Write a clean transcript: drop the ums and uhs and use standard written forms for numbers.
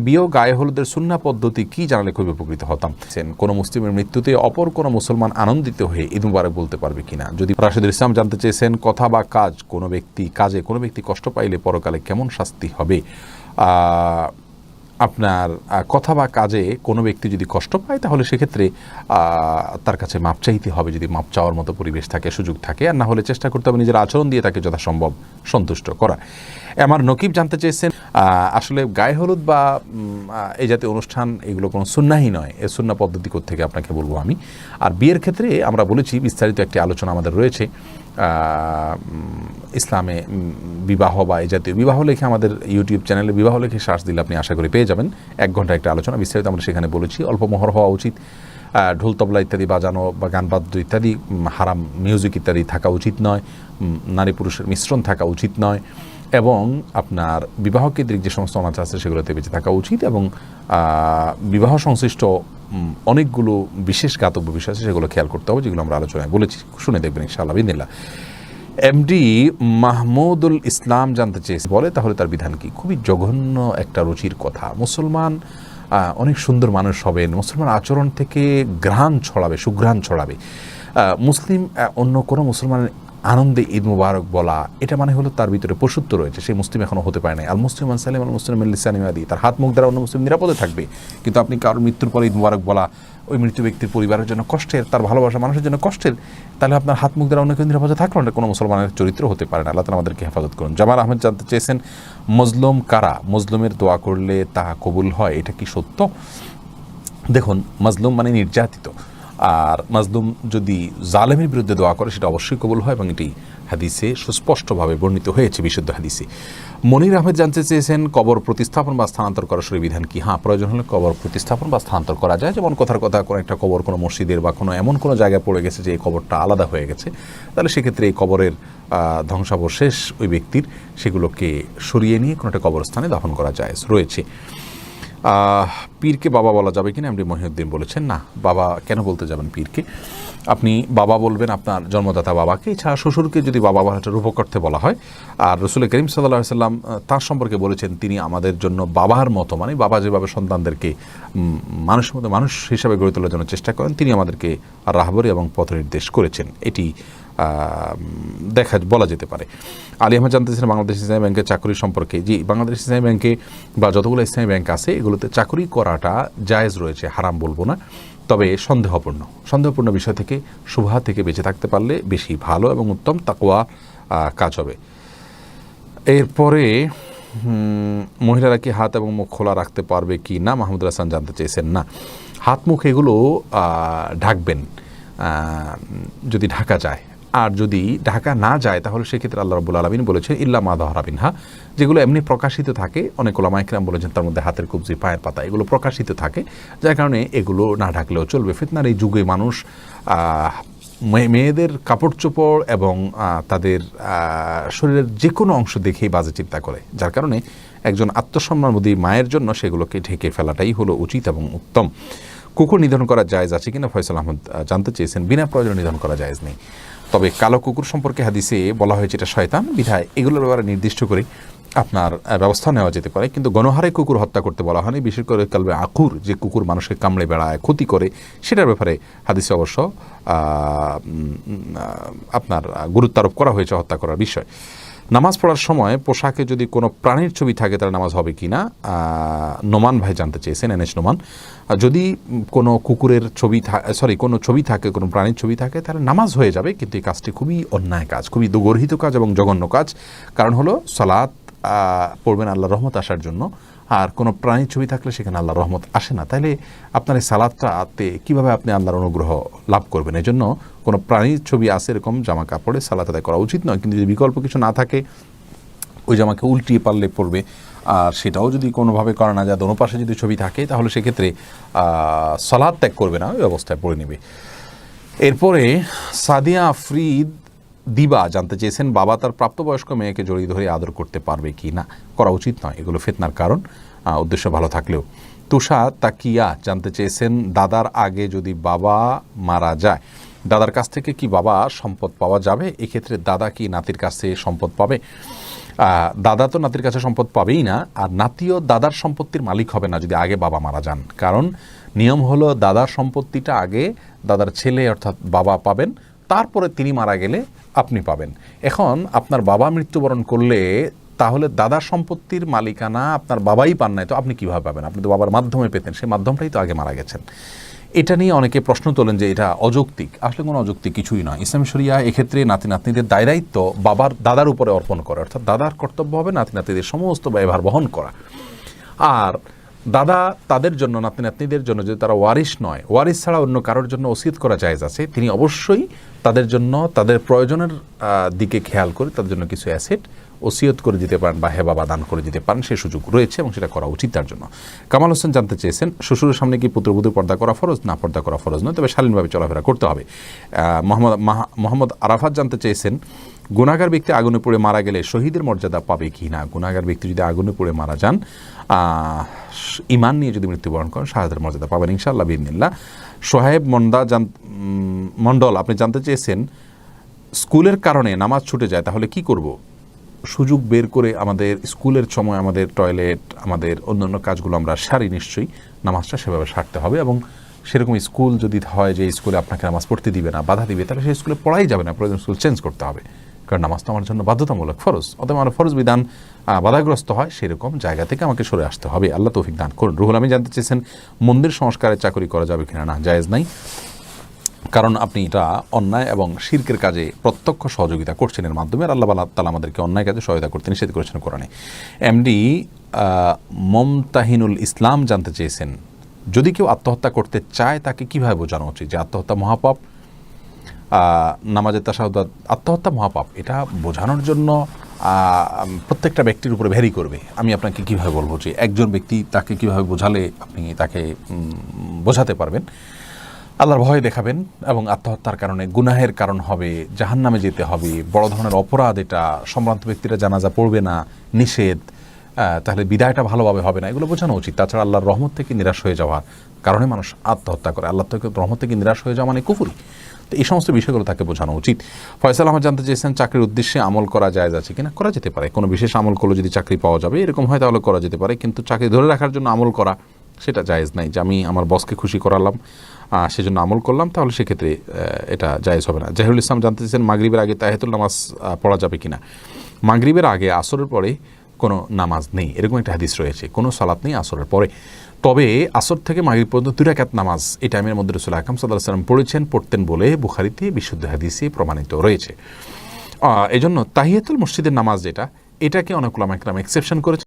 বিয়ে গায়ে হলুদের সুন্নাহ পদ্ধতি কি জানালে খুবই উপকৃত হতাম। কোন মুসলিমের মৃত্যুতে অপর কোন মুসলমান আনন্দিত হয়ে ঈদ মুবারক বলতে পারবে কিনা। যদি রাশেদুল ইসলাম জানতে চেয়েছেন কথা বা কাজে কোনো ব্যক্তি কষ্ট পাইলে পরকালে কেমন শাস্তি হবে। আপনার কথা বা কাজে কোনো ব্যক্তি যদি কষ্ট পায় তাহলে সেক্ষেত্রে তার কাছে মাপ চাইতে হবে, যদি মাপ চাওয়ার মতো পরিবেশ থাকে, সুযোগ থাকে, আর না হলে চেষ্টা করতে হবে নিজের আচরণ দিয়ে তাকে যথাসম্ভব সন্তুষ্ট করা। আমার নকিব জানতে চেয়েছেন আসলে গায়ে হলুদ বা এই জাতীয় অনুষ্ঠান এগুলো কোনো সুন্নাহই নয়, এ সুন্নাহ পদ্ধতি থেকে আপনাকে বলবো আমি। আর বিয়ের ক্ষেত্রে আমরা বলেছি বিস্তারিত একটি আলোচনা আমাদের রয়েছে ইসলামে বিবাহ বা এই জাতীয় বিবাহ লেখে আমাদের ইউটিউব চ্যানেলে বিবাহ লেখে সার্চ দিলে আপনি আশা করি পেয়ে যাবেন। 1 ঘন্টা একটা আলোচনা বিস্তারিত আমরা সেখানে বলেছি। অল্প মোহর হওয়া উচিত, ঢোল তবলা ইত্যাদি বাজানো বা গান বাদ্য ইত্যাদি, হারাম মিউজিক ইত্যাদি থাকা উচিত নয়, নারী পুরুষের মিশ্রণ থাকা উচিত নয়, এবং আপনার বিবাহ কেন্দ্রিক যে সমস্ত অনাচার আছে সেগুলোতে বেঁচে থাকা উচিত, এবং বিবাহ সংশ্লিষ্ট অনেকগুলো বিশেষ জ্ঞাতব্য বিষয় আছে সেগুলো খেয়াল করতে হবে, যেগুলো আমরা আলোচনায় বলেছি। শুনে দেখবেন ইনশাআল্লাহ বিদিনিল্লাহ। এমডি মাহমুদুল ইসলাম জানতে চেয়েছে, বলে তাহলে তার বিধান কি। খুবই জঘন্য একটা রুচির কথা। মুসলমান অনেক সুন্দর মানুষ হবেন, মুসলমান আচরণ থেকে ঘ্রাণ ছড়াবে, সুঘ্রাণ ছড়াবে। মুসলিম অন্য কোনো মুসলমানের আনন্দে ঈদ মুবারক বলা, এটা মানে হলো তার ভিতরে পশুত্ব রয়েছে, সেই মুসলিম এখনো হতে পারে না। আল মুসলিম সালিম আল মুসলিম লিসানিমাদি, তার হাত মুখ দ্বারা অন্য মুসলিম নিরাপদে থাকবে। কিন্তু আপনি কারোর মৃত্যুর পরে ঈদ মুবারক বলা ওই মৃত্যু ব্যক্তির পরিবারের জন্য কষ্টের, তার ভালোবাসা মানুষের জন্য কষ্টের, তাহলে আপনার হাত মুখ দ্বারা অন্য কেউ নিরাপদে থাকলো না, কোনো মুসলমানের চরিত্র হতে পারে না। আল্লাহ তাআলা আমাদেরকে হেফাজত করুন। জামাল আহমেদ জানতে চেয়েছেন মজলুম কারা, মজলুমের দোয়া করলে তা কবুল হয়, এটা কি সত্য? দেখুন, মাজলুম মানে নির্যাতিত, আর মাজলুম যদি জালেমের বিরুদ্ধে দোয়া করে সেটা অবশ্যই কবুল হয়, এবং এটি হাদিসে সুস্পষ্টভাবে বর্ণিত হয়েছে, বিশুদ্ধ হাদিসে। মনির আহমেদ জানতে চেয়েছেন কবর প্রতিস্থাপন বা স্থানান্তর করার শরীর বিধান কি। হ্যাঁ, প্রয়োজন হলে কবর প্রতিস্থাপন বা স্থানান্তর করা যায়। যেমন কথার কথা কোনো একটা কবর কোনো মসজিদের বা কোনো এমন কোনো জায়গায় পড়ে গেছে যে এই কবরটা আলাদা হয়ে গেছে, তাহলে সেক্ষেত্রে এই কবরের ধ্বংসাবশেষ ওই ব্যক্তির সেগুলোকে সরিয়ে নিয়ে কোনো একটা কবরস্থানে দাফন করা যায় রয়েছে। পীরকে বাবা বলা যাবে কিনা, এমডি মহিউদ্দিন বলেছেন না, বাবা কেন বলতে যাবেন পীরকে। আপনি বাবা বলবেন আপনার জন্মদাতা বাবাকে, এছাড়া শ্বশুরকে যদি বাবা বলাটা রূপকর্থে বলা হয়। আর রাসূল করিম সাল্লাল্লাহু আলাইহি সাল্লাম তার সম্পর্কে বলেছেন তিনি আমাদের জন্য বাবার মতো, মানে বাবা যেভাবে সন্তানদেরকে মানুষের মতো মানুষ হিসাবে গড়ে তোলার জন্য চেষ্টা করেন, তিনি আমাদেরকে রাহবরি এবং পথ নির্দেশ করেছেন, এটি বলা যেতে পারে। আলী আহমদ জানতেছিলেন বাংলাদেশ ইসলামী ব্যাংকের চাকরি সম্পর্কে। জি, বাংলাদেশ ইসলামী ব্যাংকে বা যতগুলো ইসলামী ব্যাংক আছে এগুলোতে চাকরি করাটা জায়েজ রয়েছে, হারাম বলবো না, তবে সন্দেহপূর্ণ বিষয় থেকে শুবহা থেকে বেঁচে থাকতে পারলে বেশি ভালো এবং উত্তম তাকওয়া কাজ হবে। এরপরে মহিলারা কি হাত এবং মুখ খোলা রাখতে পারবে কি না, মাহমুদুল হাসান জানতে চেয়েছেন। না, হাত মুখ এগুলো ঢাকবেন যদি ঢাকা যায়, আর যদি ঢাকা না যায় তাহলে সেক্ষেত্রে আল্লাহ রাব্বুল আলামিন বলেছেন ইল্লা মা যাহারা মিনহা, যেগুলো এমনি প্রকাশিত থাকে, অনেক উলামা ইকরাম বলেছেন তার মধ্যে হাতের কবজি, পায়ের পাতা, এগুলো প্রকাশিত থাকে, যার কারণে এগুলো না ঢাকলেও চলবে। ফিতনার এই যুগে মানুষ মেয়েদের কাপড় চোপড় এবং তাদের শরীরের যে কোনো অংশ দেখেই বাজে চিন্তা করে, যার কারণে একজন আত্মসম্মানবোধী মায়ের জন্য সেগুলোকে ঢেকে ফেলাটাই হলো উচিত এবং উত্তম। কুকুর নিধন করা জায়েজ আছে কিনা, ফয়সাল আহমদ জানতে চেয়েছেন। বিনা প্রয়োজনে নিধন করা জায়েজ নেই, তবে কালো কুকুর সম্পর্কে হাদিসে বলা হয়েছে এটা শয়তান, বিধায় এগুলোর ব্যাপারে নির্দিষ্ট করে আপনার ব্যবস্থা নেওয়া যেতে পারে, কিন্তু গণহারে কুকুর হত্যা করতে বলা হয়নি। বিশেষ করে কালবে আকুর, যে কুকুর মানুষকে কামড়ে বেড়ায়, ক্ষতি করে, সেটার ব্যাপারে হাদিসে অবশ্য আপনার গুরুত্ব আরোপ করা হয়েছে হত্যা করার বিষয়। নামাজ পড়ার সময় পোশাকে যদি কোনো প্রাণীর ছবি থাকে তাহলে নামাজ হবে কি না, নোমান ভাই জানতে চেয়েছেন, এনএস নোমান। যদি কোনো কুকুরের ছবি কোনো ছবি থাকে, কোনো প্রাণীর ছবি থাকে, তাহলে নামাজ হয়ে যাবে, কিন্তু এই কাজটি খুবই অন্যায় কাজ, খুবই দুর্গর্হিত কাজ এবং জঘন্য কাজ। কারণ হলো সালাত পড়বেন আল্লাহর রহমত আসার জন্য, আর কোনো প্রাণীর ছবি থাকলে সেখানে আল্লাহর রহমত আসে না, তাইলে আপনার এই সালাতটাতে কীভাবে আপনি আল্লাহর অনুগ্রহ লাভ করবেন? এই জন্য কোনো প্রাণীর ছবি আসে এরকম জামা কাপড়ে সালাত আদায় করা উচিত নয়। কিন্তু যদি বিকল্প কিছু না থাকে, ওই জামাকে উল্টিয়ে পারলে পড়বে, আর সেটাও যদি কোনোভাবে করা না যায়, দোনো পাশে যদি ছবি থাকে, তাহলে সেক্ষেত্রে সালাত ত্যাগ করবে না, ওই অবস্থায় পড়ে নেবে। এরপরে সাদিয়া আফরিদ দিবা জানতে চেয়েছেন বাবা তার প্রাপ্তবয়স্ক মেয়েকে জড়িয়ে ধরে আদর করতে পারবে কি না। করা উচিত নয়, এগুলো ফিতনার কারণ, উদ্দেশ্য ভালো থাকলেও। তুষা তাকিয়া জানতে চেয়েছেন দাদার আগে যদি বাবা মারা যায়, দাদার কাছ থেকে কি বাবা সম্পদ পাওয়া যাবে? এক্ষেত্রে দাদা কি নাতির কাছে সম্পদ পাবে? দাদা তো নাতির কাছে সম্পদ পাবেই না, আর নাতিও দাদার সম্পত্তির মালিক হবে না যদি আগে বাবা মারা যান। কারণ নিয়ম হলো দাদার সম্পত্তিটা আগে দাদার ছেলে অর্থাৎ বাবা পাবেন, তারপরে তিনি মারা গেলে আপনি পাবেন। এখন আপনার বাবা মৃত্যুবরণ করলে তাহলে দাদার সম্পত্তির মালিকানা আপনার বাবাই পান নাই, তো আপনি কীভাবে পাবেন? আপনি তো বাবার মাধ্যমে পেতেন, সেই মাধ্যমটাই তো আগে মারা গেছেন। এটা নিয়ে অনেকে প্রশ্ন তোলেন যে এটা অযৌক্তিক। আসলে কোনো অযৌক্তিক কিছুই নয়। ইসলামী শরিয়া এক্ষেত্রে নাতি নাতনিদের দায়িত্ব দাদার উপরে অর্পণ করে, অর্থাৎ দাদার কর্তব্য হবে নাতি নাতনিদের সমস্ত ব্যয়ভার বহন করা। আর দাদা তাদের জন্য, নাতি নাতনিদের জন্য, যদি তারা ওয়ারিশ নয়, ওয়ারিশ ছাড়া অন্য কারোর জন্য ওসিয়ত করা জায়েজ আছে, তিনি অবশ্যই তাদের জন্য তাদের প্রয়োজনের দিকে খেয়াল করে তাদের জন্য কিছু অ্যাসেট ওসিয়ত করে দিতে পারেন বা হেবা বা দান করে দিতে পারেন, সেই সুযোগ রয়েছে এবং সেটা করা উচিত তার জন্য। কামাল হোসেন জানতে চেয়েছেন, শ্বশুরের সামনে কি পুত্রবধূ পর্দা করা ফরজ? না, পর্দা করা ফরজ নয়, তবে শালীনভাবে চলাফেরা করতে হবে। মোহাম্মদ আরাফাত জানতে চেয়েছেন, গুনাহগার ব্যক্তি আগুনে পড়ে মারা গেলে শহীদের মর্যাদা পাবে কি না? গুনাহগার ব্যক্তি যদি আগুনে পড়ে মারা যান, ঈমান নিয়ে যদি মৃত্যুবরণ করেন, শাহাদাতের মর্যাদা পাবেন ইনশাআল্লাহ বিইذনিল্লাহ। সোহাইব মন্ডল আপনি জানতে চেয়েছেন, স্কুলের কারণে নামাজ ছুটে যায়, তাহলে কি করব? সুযোগ বের করে আমাদের স্কুলের সময় আমাদের টয়লেট, আমাদের অন্যান্য কাজগুলো আমরা সারি, নিশ্চয়ই নামাজটা সেভাবে সারতে হবে। এবং সেরকম স্কুল যদি হয় যে স্কুলে আপনাকে নামাজ পড়তে দিবে না, বাধা দিবে, তাহলে সেই স্কুলে পড়াই যাবে না, প্রয়োজন স্কুল চেঞ্জ করতে হবে। কারণ নামাজ তো আমার জন্য বাধ্যতামূলক, ফরজ। অতএব আমার ফরজ বিধান বাধাগ্রস্ত হয়, সেরকম জায়গা থেকে আমাকে সরে আসতে হবে। আল্লাহ তৌফিক দান করুন। রুহুল আমিন জানতে চেয়েছেন, মন্দির সংস্কারের চাকরি করা যাবে কিনা? না, জায়েজ নাই। কারণ আপনি এটা অন্যায় এবং শিরকের কাজে প্রত্যক্ষ সহযোগিতা করছেন এর মাধ্যমে। আল্লাহ তাআলা আমাদেরকে অন্যায় কাজে সহায়তা করতে নিষেধ করেছেন কোরআনে। এমডি মমতাহিনুল ইসলাম জানতে চেয়েছেন, যদি কেউ আত্মহত্যা করতে চায় তাকে কিভাবে বোঝানো উচিত যে আত্মহত্যা মহাপাপ, নামাজের তাশাহুদ আত্মহত্যা মহাপাপ? এটা বোঝানোর জন্য প্রত্যেকটা ব্যক্তির উপরে ভ্যারি করবে। আমি আপনাকে কিভাবে বলবো যে একজন ব্যক্তি তাকে কিভাবে বোঝালে আপনি তাকে বোঝাতে পারবেন? আল্লাহর ভয় দেখাবেন এবং আত্মহত্যার কারণে গুনাহের কারণ হবে, জাহান্নামে যেতে হবে, বড় ধরনের অপরাধ, এটা সম্ভ্রান্ত ব্যক্তিরা জানাজা পড়বে না, নিষেধ, তাহলে বিদায়টা ভালোভাবে হবে না, এগুলো বোঝানো উচিত। তাছাড়া আল্লাহর রহমত থেকে নিরাশ হয়ে যাওয়ার কারণে মানুষ আত্মহত্যা করে, আল্লাহ থেকে রহমত থেকে নিরাশ হয়ে যাওয়া মানে কুফরি। তো এই সমস্ত বিষয়গুলো তাকে বোঝানো উচিত। ফয়সাল আহমদ জানতে চেয়েছেন, চাকরির উদ্দেশ্যে আমল করা জায়েজ আছে কিনা? করা যেতে পারে। কোনো বিশেষ আমল করলে যদি চাকরি পাওয়া যাবে এরকম হয় তাহলে করা যেতে পারে, কিন্তু চাকরি ধরে রাখার জন্য আমল করা সেটা জায়েজ নাই। যে আমি আমার বসকে খুশি করালাম সেজন্য আমল করলাম, তাহলে সেক্ষেত্রে এটা জায়েজ হবে না। জাহিরুল ইসলাম জানতে চেয়েছেন, মাগরিবের আগে তাহিয়াতুল নামাজ পড়া যাবে কিনা? মাগরিবের আগে আসরের পরে কোনো নামাজ নেই, এরকম একটা হাদিস রয়েছে। কোনো সালাত নেই আসরের পরে। তবে আসর থেকে মাগরিব পর্যন্ত 2 রাকাত নামাজ এই টাইমের মধ্যে রাসূল আকরাম সাল্লাল্লাহু আলাইহি ওয়াসাল্লাম পড়তেন বলে বুখারীতে বিশুদ্ধ হাদিসে প্রমাণিত রয়েছে। এজন্য তাহিয়াতুল মসজিদের নামাজ যেটা, এটাকে অনেক উলামা ইকরাম এক্সেপশন করেছে।